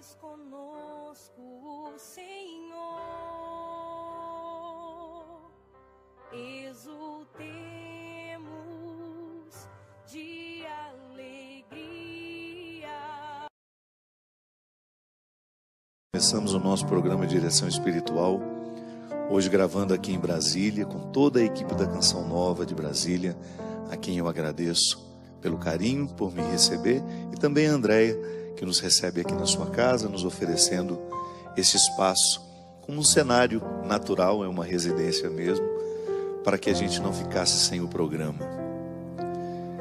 és conosco, Senhor, exultemos de alegria. Começamos o nosso programa de direção espiritual, hoje gravando aqui em Brasília, com toda a equipe da Canção Nova de Brasília, a quem eu agradeço pelo carinho, por me receber, e também a Andréia, que nos recebe aqui na sua casa, nos oferecendo esse espaço como um cenário natural, é uma residência mesmo, para que a gente não ficasse sem o programa.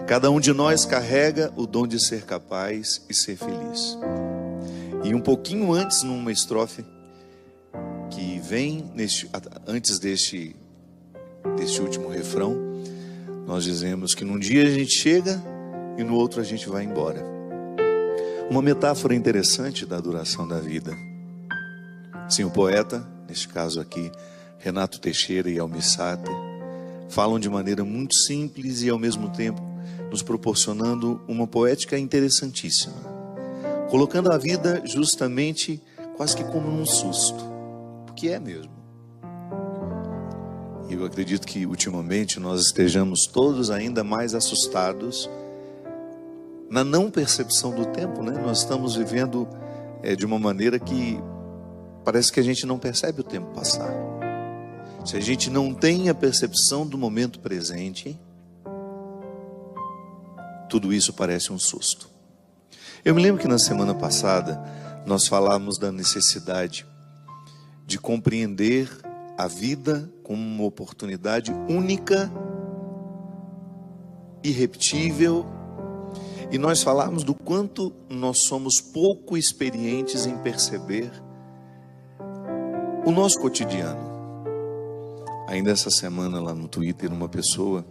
Cada um de nós carrega o dom de ser capaz e ser feliz. E um pouquinho antes, numa estrofe que vem antes deste último refrão, nós dizemos que num dia a gente chega e no outro a gente vai embora. Uma metáfora interessante da duração da vida. Sim, o poeta, neste caso aqui, Renato Teixeira e Almir Sater, falam de maneira muito simples e ao mesmo tempo nos proporcionando uma poética interessantíssima, colocando a vida justamente quase que como num susto, porque é mesmo. E eu acredito que ultimamente nós estejamos todos ainda mais assustados na não percepção do tempo, né? Nós estamos vivendo de uma maneira que parece que a gente não percebe o tempo passar. Se a gente não tem a percepção do momento presente, tudo isso parece um susto. Eu me lembro que na semana passada nós falamos da necessidade de compreender a vida como uma oportunidade única, irrepetível, e nós falamos do quanto nós somos pouco experientes em perceber o nosso cotidiano. Ainda essa semana lá no Twitter, uma pessoa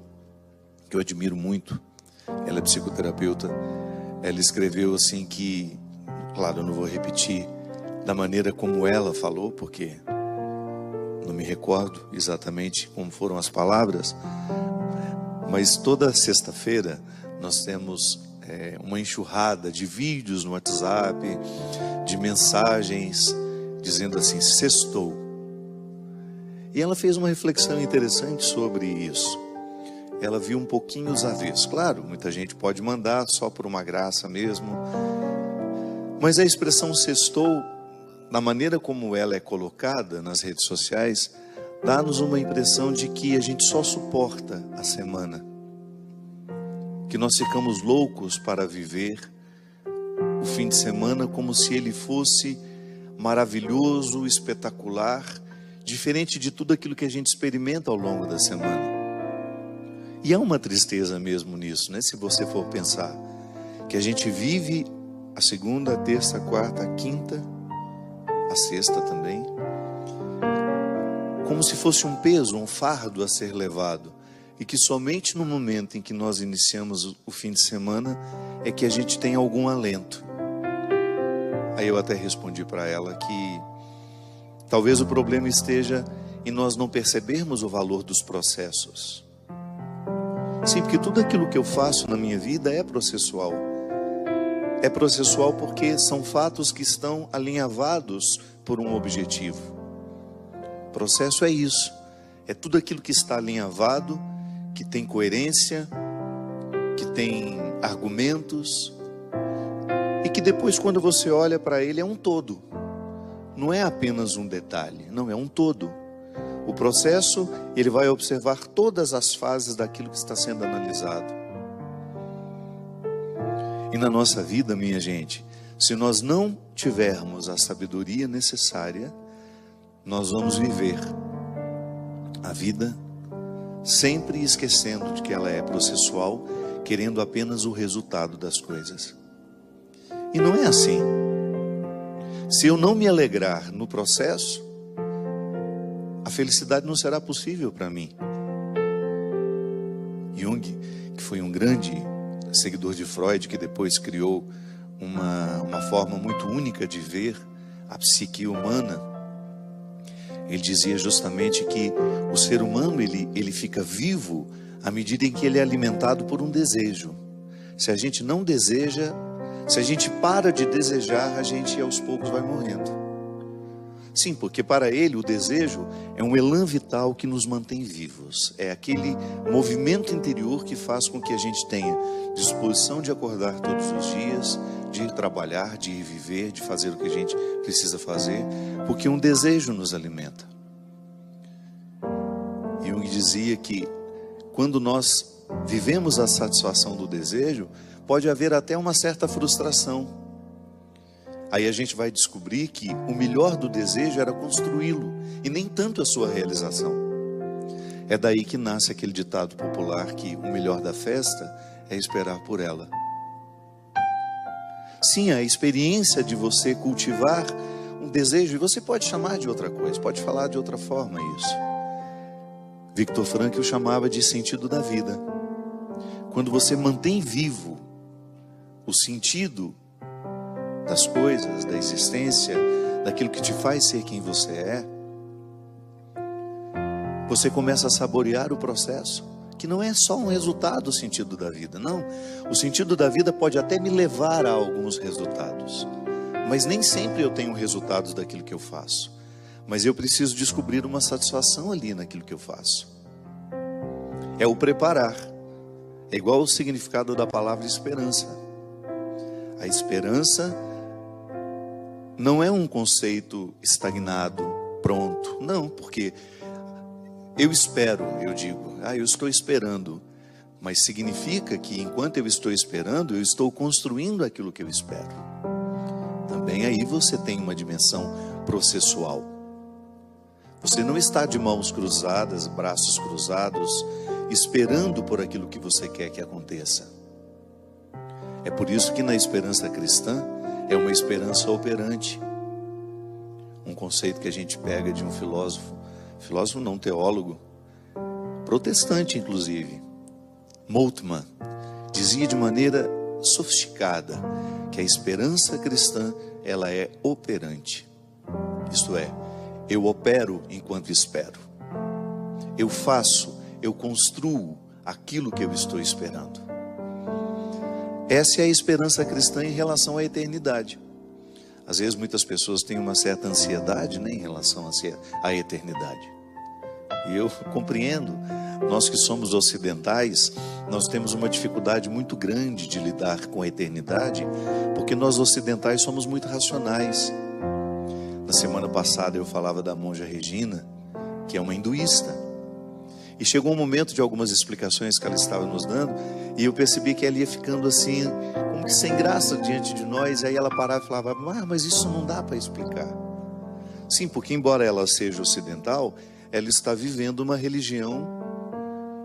que eu admiro muito, ela é psicoterapeuta, ela escreveu assim que, claro, eu não vou repetir da maneira como ela falou, porque não me recordo exatamente como foram as palavras, mas toda sexta-feira nós temos uma enxurrada de vídeos no WhatsApp, de mensagens dizendo assim, sextou. E ela fez uma reflexão interessante sobre isso. Ela viu um pouquinho os avessos. Claro, muita gente pode mandar só por uma graça mesmo, mas a expressão sextou, na maneira como ela é colocada nas redes sociais, dá-nos uma impressão de que a gente só suporta a semana, que nós ficamos loucos para viver o fim de semana como se ele fosse maravilhoso, espetacular, diferente de tudo aquilo que a gente experimenta ao longo da semana. E há uma tristeza mesmo nisso, né? Se você for pensar que a gente vive a segunda, a terça, a quarta, a quinta, a sexta também, como se fosse um peso, um fardo a ser levado, e que somente no momento em que nós iniciamos o fim de semana é que a gente tem algum alento. Aí eu até respondi para ela que talvez o problema esteja em nós não percebermos o valor dos processos. Sim, porque tudo aquilo que eu faço na minha vida é processual. É processual porque são fatos que estão alinhavados por um objetivo. Processo é isso. É tudo aquilo que está alinhavado, que tem coerência, que tem argumentos, e que depois, quando você olha para ele, é um todo. Não é apenas um detalhe, não, é um todo. O processo, ele vai observar todas as fases daquilo que está sendo analisado. E na nossa vida, minha gente, se nós não tivermos a sabedoria necessária, nós vamos viver a vida sempre esquecendo de que ela é processual, querendo apenas o resultado das coisas. E não é assim. Se eu não me alegrar no processo, a felicidade não será possível para mim. Jung, que foi um grande seguidor de Freud, que depois criou uma forma muito única de ver a psique humana, ele dizia justamente que o ser humano ele fica vivo à medida em que ele é alimentado por um desejo. Se a gente não deseja, Se a gente para de desejar, a gente aos poucos vai morrendo. Sim, porque para ele o desejo é um elan vital que nos mantém vivos. É aquele movimento interior que faz com que a gente tenha disposição de acordar todos os dias, de ir trabalhar, de ir viver, de fazer o que a gente precisa fazer, porque um desejo nos alimenta. Jung dizia que quando nós vivemos a satisfação do desejo, pode haver até uma certa frustração. Aí a gente vai descobrir que o melhor do desejo era construí-lo, e nem tanto a sua realização. É daí que nasce aquele ditado popular que o melhor da festa é esperar por ela. Sim, a experiência de você cultivar um desejo, e você pode chamar de outra coisa, pode falar de outra forma isso. Viktor Frankl chamava de sentido da vida. Quando você mantém vivo o sentido das coisas, da existência, daquilo que te faz ser quem você é, você começa a saborear o processo, que não é só um resultado do sentido da vida, não. O sentido da vida pode até me levar a alguns resultados, mas nem sempre eu tenho resultados daquilo que eu faço. Mas eu preciso descobrir uma satisfação ali naquilo que eu faço. É o preparar. É igual o significado da palavra esperança. A esperança não é um conceito estagnado, pronto. Não, porque eu espero, eu digo, eu estou esperando. Mas significa que enquanto eu estou esperando, eu estou construindo aquilo que eu espero. Também aí você tem uma dimensão processual. Você não está de mãos cruzadas, braços cruzados, esperando por aquilo que você quer que aconteça. É por isso que na esperança cristã é uma esperança operante. Um conceito que a gente pega de um filósofo não, teólogo, protestante inclusive, Moltmann, dizia de maneira sofisticada que a esperança cristã, ela é operante. Isto é, eu opero enquanto espero. Eu faço, eu construo aquilo que eu estou esperando. Essa é a esperança cristã em relação à eternidade. Às vezes muitas pessoas têm uma certa ansiedade, né, em relação à eternidade. E eu compreendo, nós que somos ocidentais, nós temos uma dificuldade muito grande de lidar com a eternidade, porque nós ocidentais somos muito racionais. Na semana passada eu falava da monja Regina, que é uma hinduísta. E chegou um momento de algumas explicações que ela estava nos dando, e eu percebi que ela ia ficando assim, como que sem graça diante de nós. Aí ela parava e falava, mas isso não dá para explicar. Sim, porque embora ela seja ocidental, ela está vivendo uma religião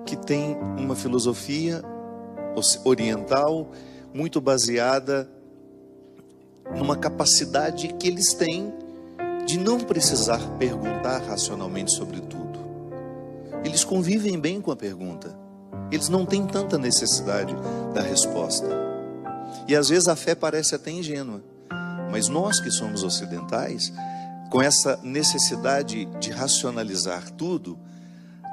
que tem uma filosofia oriental muito baseada numa capacidade que eles têm de não precisar perguntar racionalmente sobre tudo. Eles convivem bem com a pergunta. Eles não têm tanta necessidade da resposta. E às vezes a fé parece até ingênua. Mas nós que somos ocidentais, com essa necessidade de racionalizar tudo,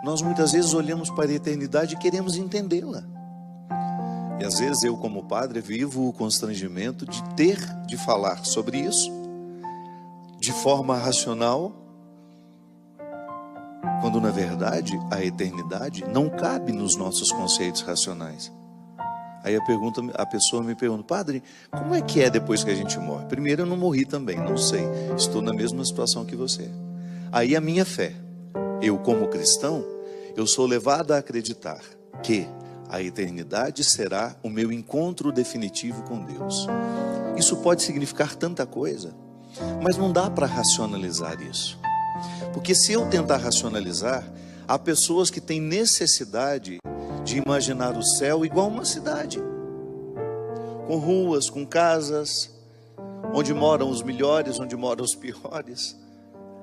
nós muitas vezes olhamos para a eternidade e queremos entendê-la. E às vezes eu, como padre, vivo o constrangimento de ter de falar sobre isso de forma racional, quando na verdade a eternidade não cabe nos nossos conceitos racionais. Aí a pessoa me pergunta, padre, como é que é depois que a gente morre? Primeiro, eu não morri também, não sei, estou na mesma situação que você. Aí a minha fé, eu como cristão, eu sou levado a acreditar que a eternidade será o meu encontro definitivo com Deus. Isso pode significar tanta coisa, mas não dá para racionalizar isso. Porque se eu tentar racionalizar, há pessoas que têm necessidade de imaginar o céu igual uma cidade, com ruas, com casas, onde moram os melhores, onde moram os piores.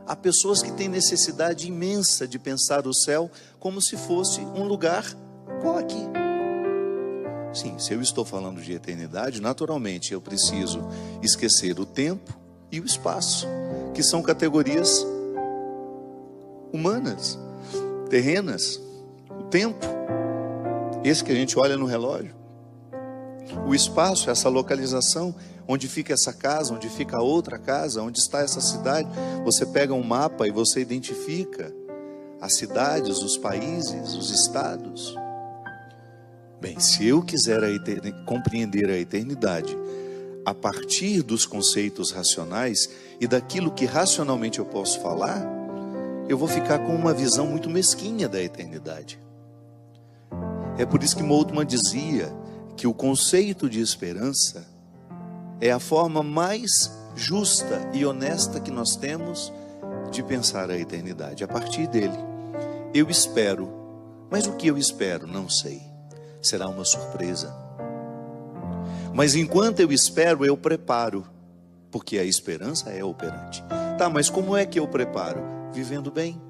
Há pessoas que têm necessidade imensa de pensar o céu como se fosse um lugar igual aqui. Sim, se eu estou falando de eternidade, naturalmente eu preciso esquecer o tempo e o espaço, que são categorias humanas, terrenas. O tempo, esse que a gente olha no relógio, O espaço, essa localização, onde fica essa casa, onde fica a outra casa, onde está essa cidade. Você pega um mapa e você identifica as cidades, os países, os estados. Bem, se eu quiser compreender a eternidade a partir dos conceitos racionais e daquilo que racionalmente eu posso falar, eu vou ficar com uma visão muito mesquinha da eternidade. É por isso que Moltmann dizia que o conceito de esperança é a forma mais justa e honesta que nós temos de pensar a eternidade. A partir dele, eu espero, mas o que eu espero? Não sei. Será uma surpresa. Mas enquanto eu espero, eu preparo, porque a esperança é operante. Tá, mas como é que eu preparo? Vivendo bem.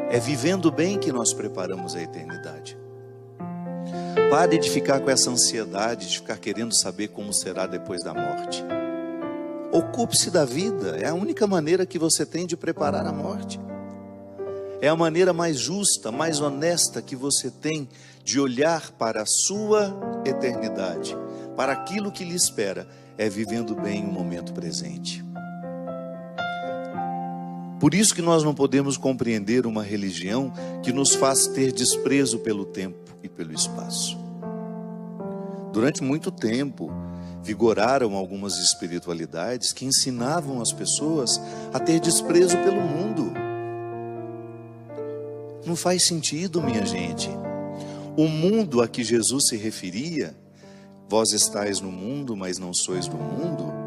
É vivendo bem que nós preparamos a eternidade. Pare de ficar com essa ansiedade, de ficar querendo saber como será depois da morte. Ocupe-se da vida, é a única maneira que você tem de preparar a morte. É a maneira mais justa, mais honesta que você tem de olhar para a sua eternidade, para aquilo que lhe espera, é vivendo bem o momento presente. Por isso que nós não podemos compreender uma religião que nos faz ter desprezo pelo tempo e pelo espaço. Durante muito tempo, vigoraram algumas espiritualidades que ensinavam as pessoas a ter desprezo pelo mundo. Não faz sentido, minha gente. O mundo a que Jesus se referia, vós estáis no mundo, mas não sois do mundo,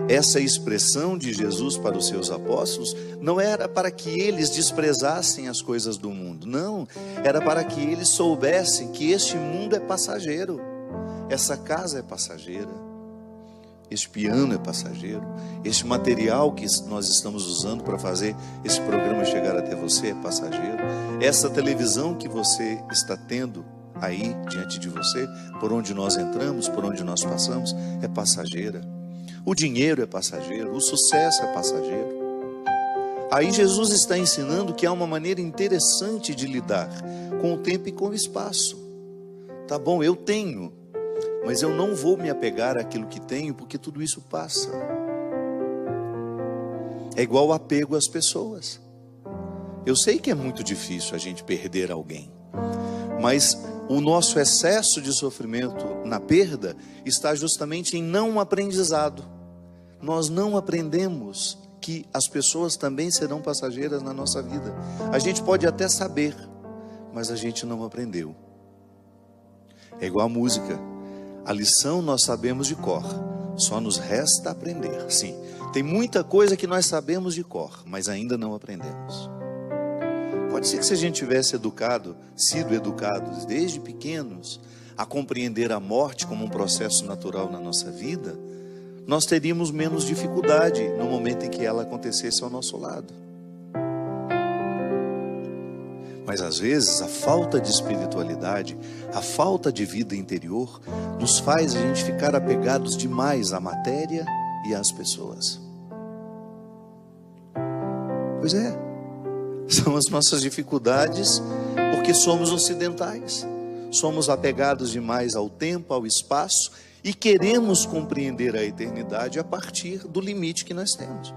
essa expressão de Jesus para os seus apóstolos não era para que eles desprezassem as coisas do mundo, não, era para que eles soubessem que este mundo é passageiro, essa casa é passageira, este piano é passageiro, este material que nós estamos usando para fazer esse programa chegar até você é passageiro, essa televisão que você está tendo aí diante de você, por onde nós entramos, por onde nós passamos, é passageira. O dinheiro é passageiro, o sucesso é passageiro. Aí Jesus está ensinando que há uma maneira interessante de lidar com o tempo e com o espaço. Tá bom, eu tenho, mas eu não vou me apegar àquilo que tenho, porque tudo isso passa. É igual o apego às pessoas. Eu sei que é muito difícil a gente perder alguém, mas o nosso excesso de sofrimento na perda está justamente em não aprendizado. Nós não aprendemos que as pessoas também serão passageiras na nossa vida. A gente pode até saber, mas a gente não aprendeu. É igual a música. A lição nós sabemos de cor, só nos resta aprender. Sim, tem muita coisa que nós sabemos de cor, mas ainda não aprendemos. Pode ser que se a gente tivesse sido educados desde pequenos a compreender a morte como um processo natural na nossa vida, nós teríamos menos dificuldade no momento em que ela acontecesse ao nosso lado. Mas às vezes a falta de espiritualidade, a falta de vida interior, nos faz a gente ficar apegados demais à matéria e às pessoas. Pois é, são as nossas dificuldades, porque somos ocidentais. Somos apegados demais ao tempo, ao espaço, e queremos compreender a eternidade a partir do limite que nós temos.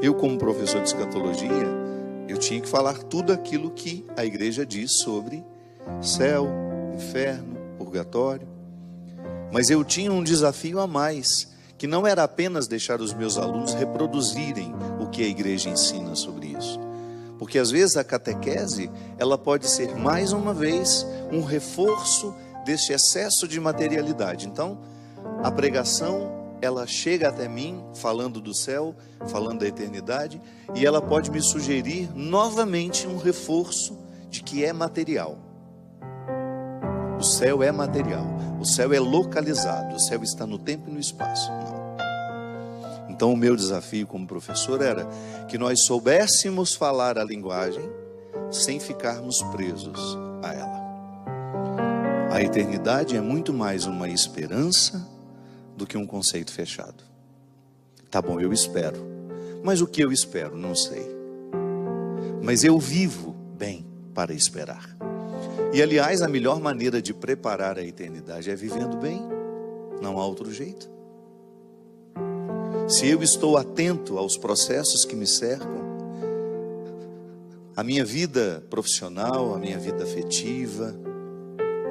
Eu, como professor de escatologia, eu tinha que falar tudo aquilo que a igreja diz sobre céu, inferno, purgatório. Mas eu tinha um desafio a mais, que não era apenas deixar os meus alunos reproduzirem o que a igreja ensina sobre isso. Porque às vezes a catequese, ela pode ser mais uma vez um reforço desse excesso de materialidade. Então, a pregação, ela chega até mim falando do céu, falando da eternidade, e ela pode me sugerir novamente um reforço de que é material. O céu é material, o céu é localizado, o céu está no tempo e no espaço. Não. Então o meu desafio como professor era que nós soubéssemos falar a linguagem sem ficarmos presos a ela. A eternidade é muito mais uma esperança do que um conceito fechado. Tá bom, eu espero. Mas o que eu espero? Não sei. Mas eu vivo bem para esperar. E aliás, a melhor maneira de preparar a eternidade é vivendo bem. Não há outro jeito. Se eu estou atento aos processos que me cercam, a minha vida profissional, a minha vida afetiva,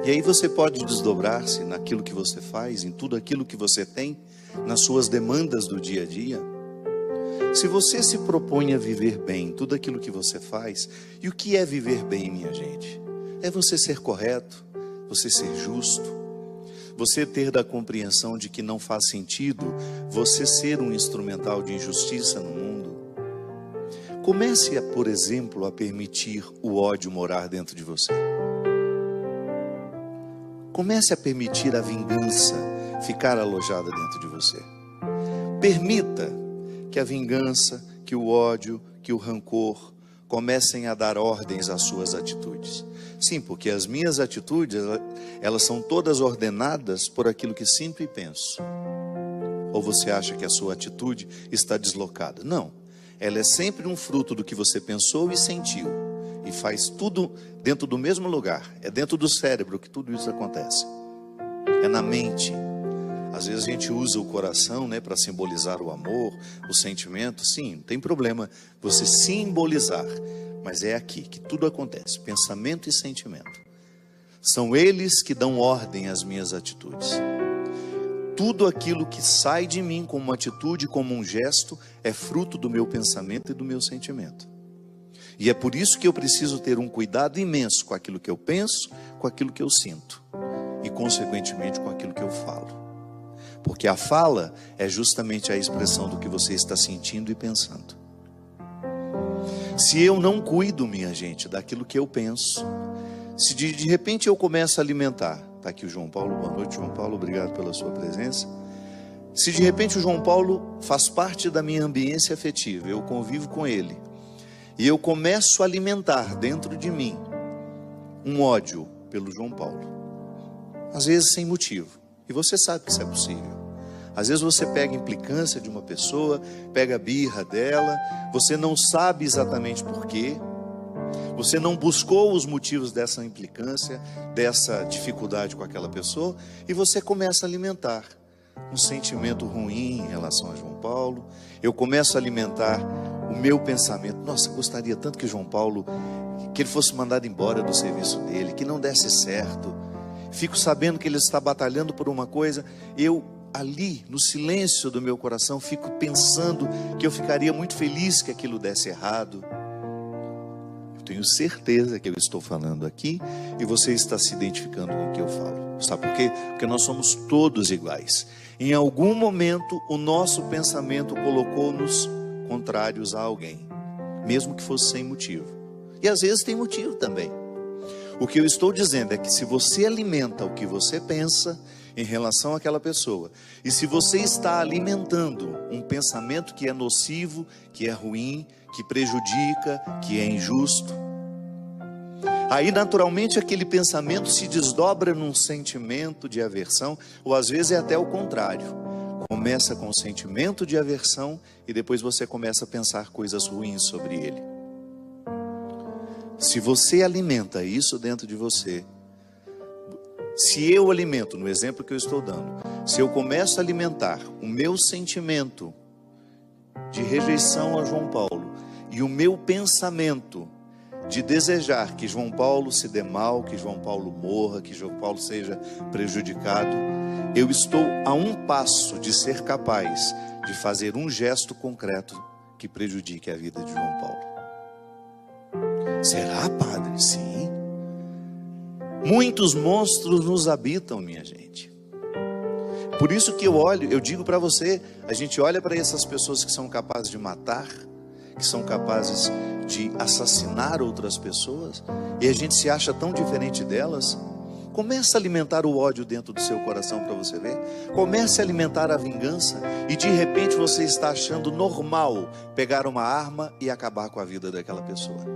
e aí você pode desdobrar-se naquilo que você faz, em tudo aquilo que você tem, nas suas demandas do dia a dia. Se você se propõe a viver bem tudo aquilo que você faz, e o que é viver bem, minha gente? É você ser correto, você ser justo, você ter da compreensão de que não faz sentido você ser um instrumental de injustiça no mundo. Comece, por exemplo, a permitir o ódio morar dentro de você. Comece a permitir a vingança ficar alojada dentro de você. Permita que a vingança, que o ódio, que o rancor comecem a dar ordens às suas atitudes. Sim, porque as minhas atitudes, elas são todas ordenadas por aquilo que sinto e penso. Ou você acha que a sua atitude está deslocada? Não, ela é sempre um fruto do que você pensou e sentiu. E faz tudo dentro do mesmo lugar. É dentro do cérebro que tudo isso acontece. É na mente. Às vezes a gente usa o coração, né, para simbolizar o amor, o sentimento. Sim, não tem problema você simbolizar. Mas é aqui que tudo acontece. Pensamento e sentimento. São eles que dão ordem às minhas atitudes. Tudo aquilo que sai de mim como uma atitude, como um gesto, é fruto do meu pensamento e do meu sentimento. E é por isso que eu preciso ter um cuidado imenso com aquilo que eu penso, com aquilo que eu sinto. E consequentemente com aquilo que eu falo. Porque a fala é justamente a expressão do que você está sentindo e pensando. Se eu não cuido, minha gente, daquilo que eu penso, se de repente eu começo a alimentar, está aqui o João Paulo, boa noite João Paulo, obrigado pela sua presença. Se de repente o João Paulo faz parte da minha ambiência afetiva, eu convivo com ele, e eu começo a alimentar dentro de mim um ódio pelo João Paulo, às vezes sem motivo, e você sabe que isso é possível. Às vezes você pega a implicância de uma pessoa, pega a birra dela, você não sabe exatamente porquê, você não buscou os motivos dessa implicância, dessa dificuldade com aquela pessoa, e você começa a alimentar um sentimento ruim em relação a João Paulo. Eu começo a alimentar o meu pensamento, nossa, gostaria tanto que João Paulo, que ele fosse mandado embora do serviço dele, que não desse certo. Fico sabendo que ele está batalhando por uma coisa, eu ali, no silêncio do meu coração, fico pensando que eu ficaria muito feliz que aquilo desse errado. Eu tenho certeza que eu estou falando aqui e você está se identificando com o que eu falo. Sabe por quê? Porque nós somos todos iguais. Em algum momento, o nosso pensamento colocou-nos contrários a alguém, mesmo que fosse sem motivo. E às vezes tem motivo também. O que eu estou dizendo é que se você alimenta o que você pensa em relação àquela pessoa, e se você está alimentando um pensamento que é nocivo, que é ruim, que prejudica, que é injusto, aí naturalmente aquele pensamento se desdobra num sentimento de aversão, ou às vezes é até o contrário. Começa com o sentimento de aversão e depois você começa a pensar coisas ruins sobre ele. Se você alimenta isso dentro de você, se eu alimento, no exemplo que eu estou dando, se eu começo a alimentar o meu sentimento de rejeição a João Paulo e o meu pensamento de desejar que João Paulo se dê mal, que João Paulo morra, que João Paulo seja prejudicado, eu estou a um passo de ser capaz de fazer um gesto concreto que prejudique a vida de João Paulo. Será, padre? Sim. Muitos monstros nos habitam, minha gente. Por isso que eu digo para você, a gente olha para essas pessoas que são capazes de matar, que são capazes de assassinar outras pessoas, e a gente se acha tão diferente delas. Começa a alimentar o ódio dentro do seu coração para você ver. Comece a alimentar a vingança, e de repente você está achando normal pegar uma arma e acabar com a vida daquela pessoa.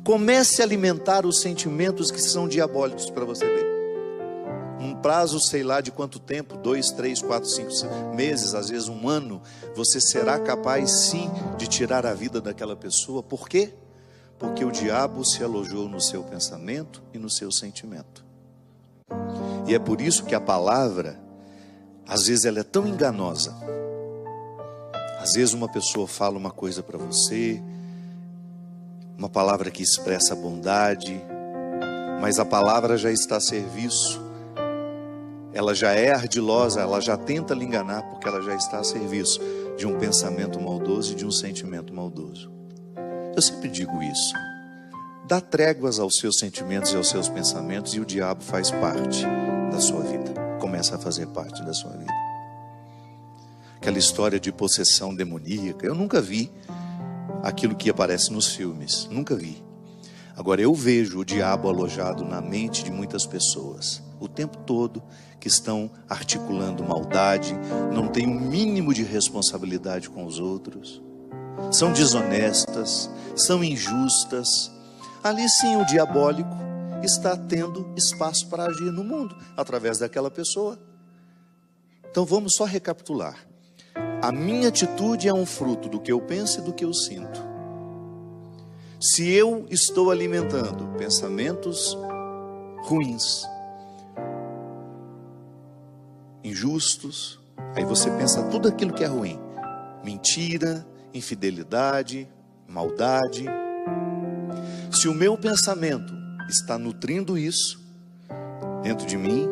Comece a alimentar os sentimentos que são diabólicos para você ver. Um prazo, sei lá de quanto tempo, 2, 3, 4, 5 meses, às vezes um ano, você será capaz sim de tirar a vida daquela pessoa. Por quê? Porque o diabo se alojou no seu pensamento e no seu sentimento. E é por isso que a palavra, às vezes ela é tão enganosa. Às vezes uma pessoa fala uma coisa para você, uma palavra que expressa bondade, mas a palavra já está a serviço. Ela já é ardilosa, ela já tenta lhe enganar, porque ela já está a serviço de um pensamento maldoso e de um sentimento maldoso. Eu sempre digo isso. Dá tréguas aos seus sentimentos e aos seus pensamentos, e o diabo faz parte da sua vida. Começa a fazer parte da sua vida. Aquela história de possessão demoníaca, eu nunca vi aquilo que aparece nos filmes. Nunca vi. Agora eu vejo o diabo alojado na mente de muitas pessoas o tempo todo, que estão articulando maldade, não têm um mínimo de responsabilidade com os outros, são desonestas, são injustas. Ali sim o diabólico está tendo espaço para agir no mundo, através daquela pessoa. Então vamos só recapitular. A minha atitude é um fruto do que eu penso e do que eu sinto. Se eu estou alimentando pensamentos ruins, injustos, aí você pensa tudo aquilo que é ruim: mentira, infidelidade, maldade. Se o meu pensamento está nutrindo isso dentro de mim,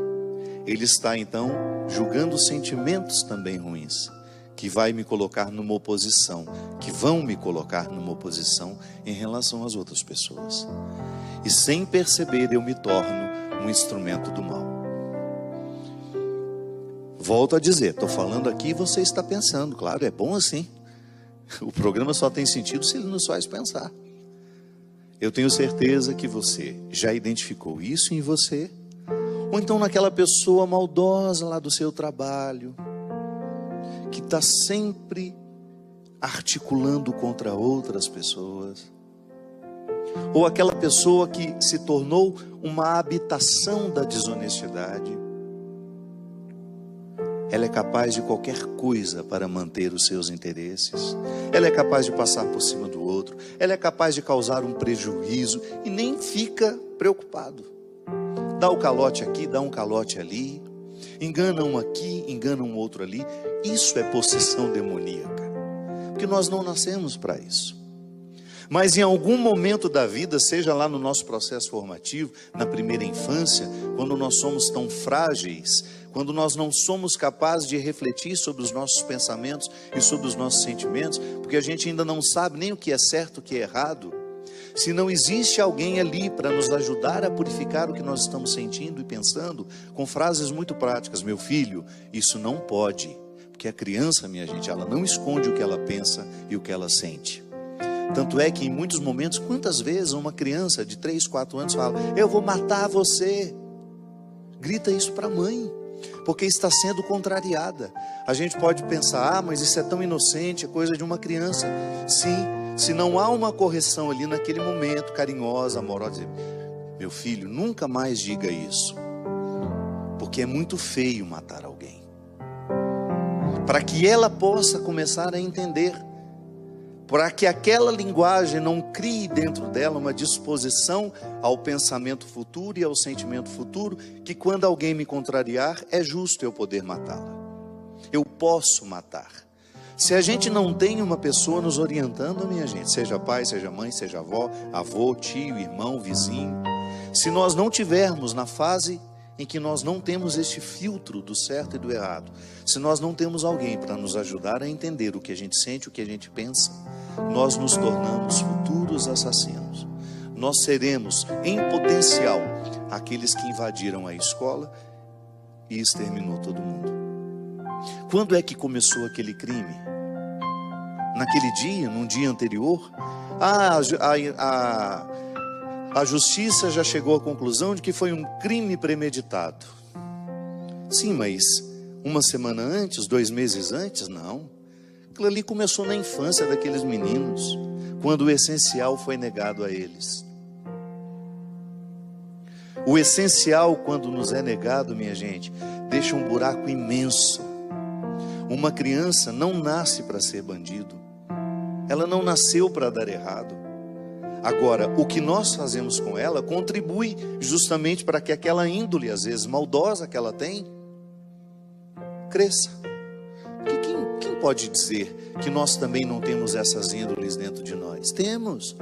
ele está então julgando sentimentos também ruins, que vai me colocar numa oposição, que vão me colocar numa oposição em relação às outras pessoas. E sem perceber eu me torno um instrumento do mal. Volto a dizer, estou falando aqui e você está pensando. Claro, é bom assim. O programa só tem sentido se ele nos faz pensar. Eu tenho certeza que você já identificou isso em você, ou então naquela pessoa maldosa lá do seu trabalho, que está sempre articulando contra outras pessoas, ou aquela pessoa que se tornou uma habitação da desonestidade. Ela é capaz de qualquer coisa para manter os seus interesses. Ela é capaz de passar por cima do outro. Ela é capaz de causar um prejuízo e nem fica preocupado. Dá o calote aqui, dá um calote ali. Engana um aqui, engana um outro ali. Isso é possessão demoníaca. Porque nós não nascemos para isso. Mas em algum momento da vida, seja lá no nosso processo formativo, na primeira infância, quando nós somos tão frágeis, quando nós não somos capazes de refletir sobre os nossos pensamentos e sobre os nossos sentimentos, porque a gente ainda não sabe nem o que é certo, o que é errado, se não existe alguém ali para nos ajudar a purificar o que nós estamos sentindo e pensando, com frases muito práticas: meu filho, isso não pode, porque a criança, minha gente, ela não esconde o que ela pensa e o que ela sente. Tanto é que em muitos momentos, quantas vezes uma criança de 3, 4 anos fala: eu vou matar você. Grita isso para a mãe, porque está sendo contrariada. A gente pode pensar: mas isso é tão inocente, é coisa de uma criança. Sim, se não há uma correção ali naquele momento, carinhosa, amorosa, dizer: meu filho, nunca mais diga isso, porque é muito feio matar alguém. Para que ela possa começar a entender, para que aquela linguagem não crie dentro dela uma disposição ao pensamento futuro e ao sentimento futuro, que quando alguém me contrariar, é justo eu poder matá-la. Eu posso matar. Se a gente não tem uma pessoa nos orientando, minha gente, seja pai, seja mãe, seja avó, avô, tio, irmão, vizinho, se nós não tivermos na fase em que nós não temos este filtro do certo e do errado, se nós não temos alguém para nos ajudar a entender o que a gente sente, o que a gente pensa, nós nos tornamos futuros assassinos. Nós seremos, em potencial, aqueles que invadiram a escola e exterminou todo mundo. Quando é que começou aquele crime? Naquele dia, num dia anterior? A justiça já chegou à conclusão de que foi um crime premeditado. Sim, mas uma semana antes, 2 meses antes, não. Aquilo ali começou na infância daqueles meninos, quando o essencial foi negado a eles. O essencial, quando nos é negado, minha gente, deixa um buraco imenso. Uma criança não nasce para ser bandido. Ela não nasceu para dar errado. Agora, o que nós fazemos com ela contribui justamente para que aquela índole, às vezes maldosa que ela tem, cresça. Porque quem pode dizer que nós também não temos essas índoles dentro de nós? Temos.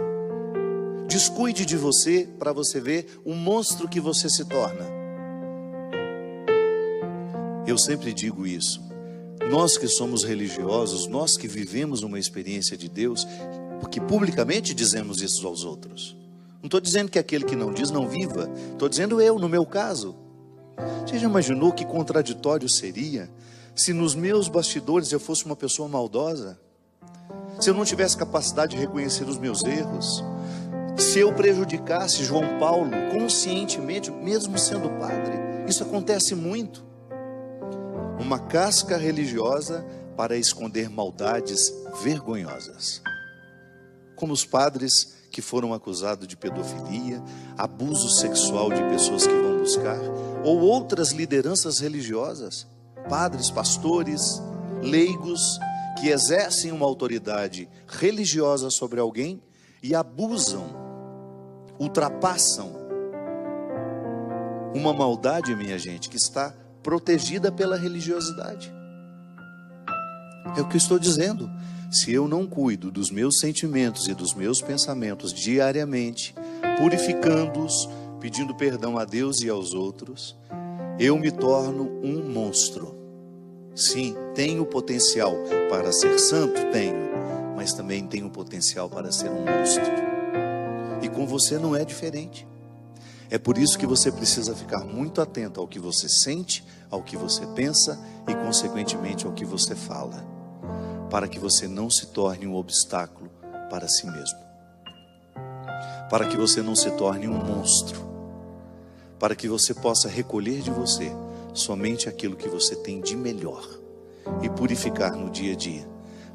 Descuide de você para você ver o monstro que você se torna. Eu sempre digo isso. Nós que somos religiosos, nós que vivemos uma experiência de Deus, porque publicamente dizemos isso aos outros. Não estou dizendo que aquele que não diz não viva. Estou dizendo eu, no meu caso. Você já imaginou que contraditório seria se nos meus bastidores eu fosse uma pessoa maldosa? Se eu não tivesse capacidade de reconhecer os meus erros? Se eu prejudicasse João Paulo conscientemente, mesmo sendo padre? Isso acontece muito. Uma casca religiosa para esconder maldades vergonhosas. Como os padres que foram acusados de pedofilia, abuso sexual de pessoas que vão buscar, ou outras lideranças religiosas, padres, pastores, leigos, que exercem uma autoridade religiosa sobre alguém e abusam, ultrapassam uma maldade, minha gente, que está protegida pela religiosidade. É o que eu estou dizendo. Se eu não cuido dos meus sentimentos e dos meus pensamentos diariamente, purificando-os, pedindo perdão a Deus e aos outros, eu me torno um monstro. Sim, tenho potencial para ser santo, tenho, mas também tenho potencial para ser um monstro. E com você não é diferente. É por isso que você precisa ficar muito atento ao que você sente, ao que você pensa e, consequentemente, ao que você fala, para que você não se torne um obstáculo para si mesmo, para que você não se torne um monstro, para que você possa recolher de você somente aquilo que você tem de melhor e purificar no dia a dia,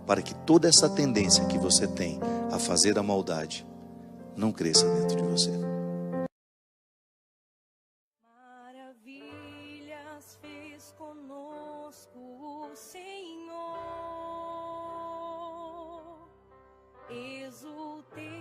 para que toda essa tendência que você tem a fazer a maldade não cresça dentro de você. Maravilhas fez conosco o Senhor. Exultei